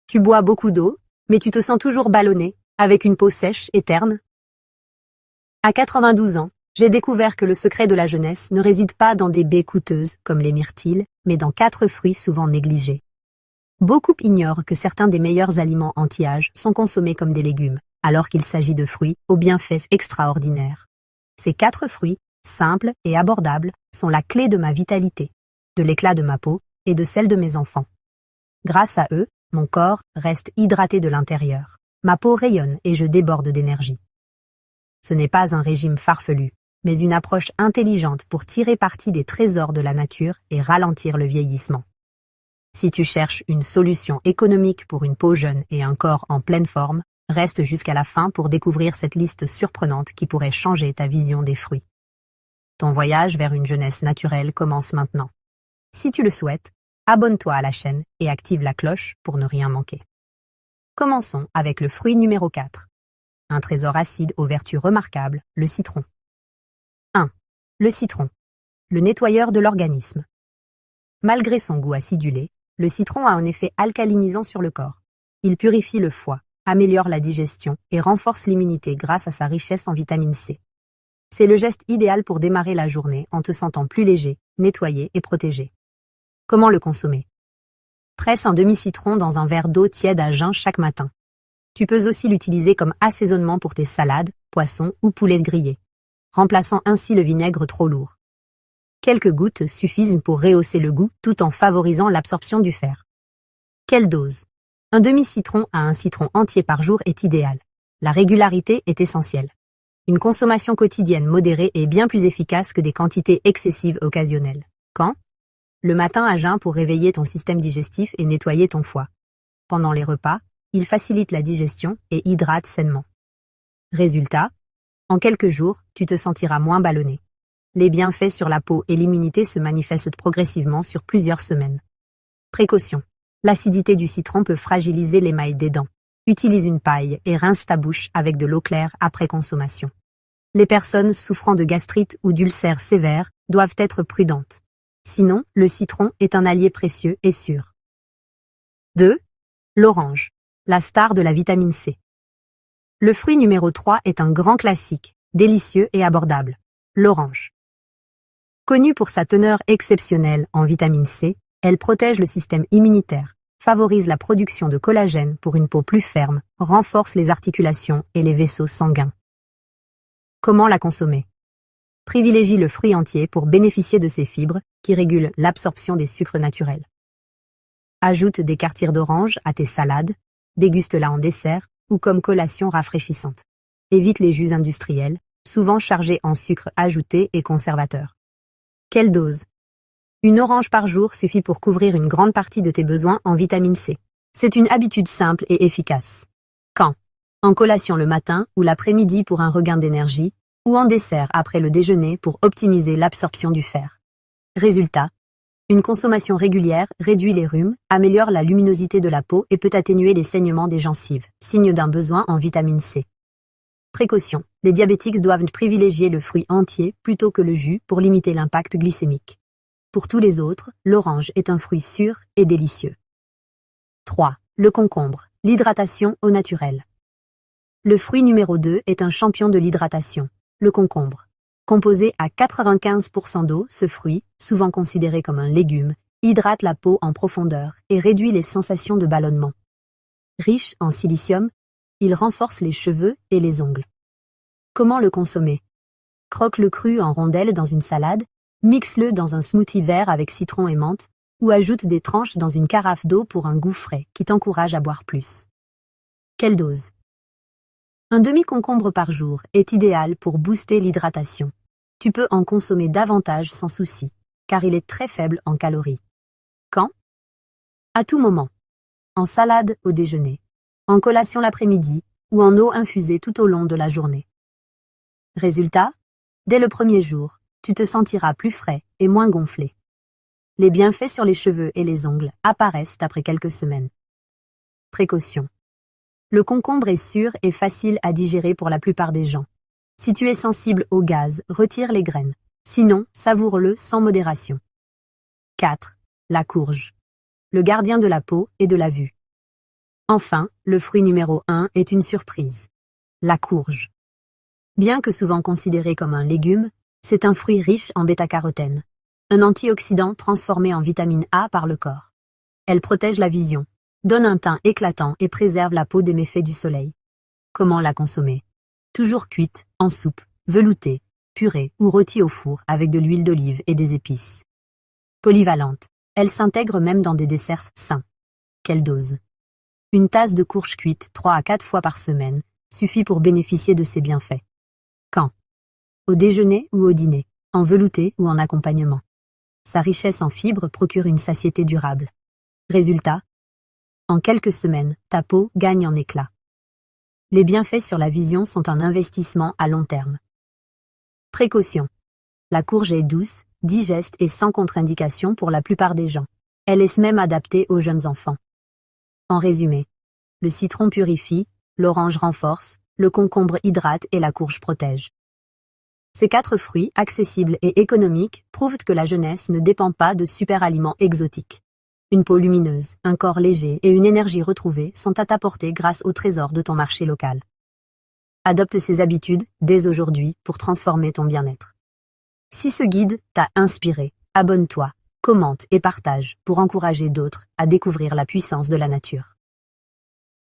Tu bois beaucoup d'eau, mais tu te sens toujours ballonné, avec une peau sèche et terne. À 92 ans, j'ai découvert que le secret de la jeunesse ne réside pas dans des baies coûteuses comme les myrtilles, mais dans 4 fruits souvent négligés. Beaucoup ignorent que certains des meilleurs aliments anti-âge sont consommés comme des légumes, alors qu'il s'agit de fruits aux bienfaits extraordinaires. Ces 4 fruits, simples et abordables, sont la clé de ma vitalité, de l'éclat de ma peau et de celle de mes enfants. Grâce à eux, mon corps reste hydraté de l'intérieur. Ma peau rayonne et je déborde d'énergie. Ce n'est pas un régime farfelu, mais une approche intelligente pour tirer parti des trésors de la nature et ralentir le vieillissement. Si tu cherches une solution économique pour une peau jeune et un corps en pleine forme, reste jusqu'à la fin pour découvrir cette liste surprenante qui pourrait changer ta vision des fruits. Ton voyage vers une jeunesse naturelle commence maintenant. Si tu le souhaites, abonne-toi à la chaîne et active la cloche pour ne rien manquer. Commençons avec le fruit numéro 4. Un trésor acide aux vertus remarquables, le citron. 1. Le citron. Le nettoyeur de l'organisme. Malgré son goût acidulé, le citron a un effet alcalinisant sur le corps. Il purifie le foie, améliore la digestion et renforce l'immunité grâce à sa richesse en vitamine C. C'est le geste idéal pour démarrer la journée en te sentant plus léger, nettoyé et protégé. Comment le consommer? Presse un demi-citron dans un verre d'eau tiède à jeun chaque matin. Tu peux aussi l'utiliser comme assaisonnement pour tes salades, poissons ou poulets grillés, remplaçant ainsi le vinaigre trop lourd. Quelques gouttes suffisent pour rehausser le goût tout en favorisant l'absorption du fer. Quelle dose? Un demi-citron à un citron entier par jour est idéal. La régularité est essentielle. Une consommation quotidienne modérée est bien plus efficace que des quantités excessives occasionnelles. Quand? Le matin à jeun pour réveiller ton système digestif et nettoyer ton foie. Pendant les repas, il facilite la digestion et hydrate sainement. Résultat, en quelques jours, tu te sentiras moins ballonné. Les bienfaits sur la peau et l'immunité se manifestent progressivement sur plusieurs semaines. Précaution. L'acidité du citron peut fragiliser l'émail des dents. Utilise une paille et rince ta bouche avec de l'eau claire après consommation. Les personnes souffrant de gastrite ou d'ulcères sévères doivent être prudentes. Sinon, le citron est un allié précieux et sûr. 2. L'orange, la star de la vitamine C. Le fruit numéro 3 est un grand classique, délicieux et abordable. L'orange. Connue pour sa teneur exceptionnelle en vitamine C, elle protège le système immunitaire, favorise la production de collagène pour une peau plus ferme, renforce les articulations et les vaisseaux sanguins. Comment la consommer? Privilégie le fruit entier pour bénéficier de ses fibres qui régulent l'absorption des sucres naturels. Ajoute des quartiers d'orange à tes salades, déguste-la en dessert ou comme collation rafraîchissante. Évite les jus industriels, souvent chargés en sucre ajouté et conservateurs. Quelle dose? Une orange par jour suffit pour couvrir une grande partie de tes besoins en vitamine C. C'est une habitude simple et efficace. Quand? En collation le matin ou l'après-midi pour un regain d'énergie, ou en dessert après le déjeuner pour optimiser l'absorption du fer. Résultat, une consommation régulière réduit les rhumes, améliore la luminosité de la peau et peut atténuer les saignements des gencives, signe d'un besoin en vitamine C. Précaution, les diabétiques doivent privilégier le fruit entier plutôt que le jus pour limiter l'impact glycémique. Pour tous les autres, l'orange est un fruit sûr et délicieux. 3. Le concombre, l'hydratation au naturel. Le fruit numéro 2 est un champion de l'hydratation, le concombre. Composé à 95% d'eau, ce fruit, souvent considéré comme un légume, hydrate la peau en profondeur et réduit les sensations de ballonnement. Riche en silicium, il renforce les cheveux et les ongles. Comment le consommer? Croque-le cru en rondelles dans une salade, mixe-le dans un smoothie vert avec citron et menthe, ou ajoute des tranches dans une carafe d'eau pour un goût frais qui t'encourage à boire plus. Quelle dose? Un demi-concombre par jour est idéal pour booster l'hydratation. Tu peux en consommer davantage sans souci, car il est très faible en calories. Quand? À tout moment. En salade au déjeuner, en collation l'après-midi ou en eau infusée tout au long de la journée. Résultat? Dès le premier jour, tu te sentiras plus frais et moins gonflé. Les bienfaits sur les cheveux et les ongles apparaissent après quelques semaines. Précaution. Le concombre est sûr et facile à digérer pour la plupart des gens. Si tu es sensible au gaz, retire les graines. Sinon, savoure-le sans modération. 4. La courge. Le gardien de la peau et de la vue. Enfin, le fruit numéro 1 est une surprise. La courge. Bien que souvent considéré comme un légume, c'est un fruit riche en bêta-carotène, un antioxydant transformé en vitamine A par le corps. Elle protège la vision, donne un teint éclatant et préserve la peau des méfaits du soleil. Comment la consommer? Toujours cuite, en soupe, veloutée, purée ou rôtie au four avec de l'huile d'olive et des épices. Polyvalente, elle s'intègre même dans des desserts sains. Quelle dose? Une tasse de courge cuite 3 à 4 fois par semaine suffit pour bénéficier de ses bienfaits. Quand? Au déjeuner ou au dîner, en velouté ou en accompagnement. Sa richesse en fibres procure une satiété durable. Résultat? En quelques semaines, ta peau gagne en éclat. Les bienfaits sur la vision sont un investissement à long terme. Précaution. La courge est douce, digeste et sans contre-indication pour la plupart des gens. Elle est même adaptée aux jeunes enfants. En résumé, le citron purifie, l'orange renforce, le concombre hydrate et la courge protège. Ces 4 fruits, accessibles et économiques, prouvent que la jeunesse ne dépend pas de super-aliments exotiques. Une peau lumineuse, un corps léger et une énergie retrouvée sont à ta portée grâce au trésor de ton marché local. Adopte ces habitudes dès aujourd'hui pour transformer ton bien-être. Si ce guide t'a inspiré, abonne-toi, commente et partage pour encourager d'autres à découvrir la puissance de la nature.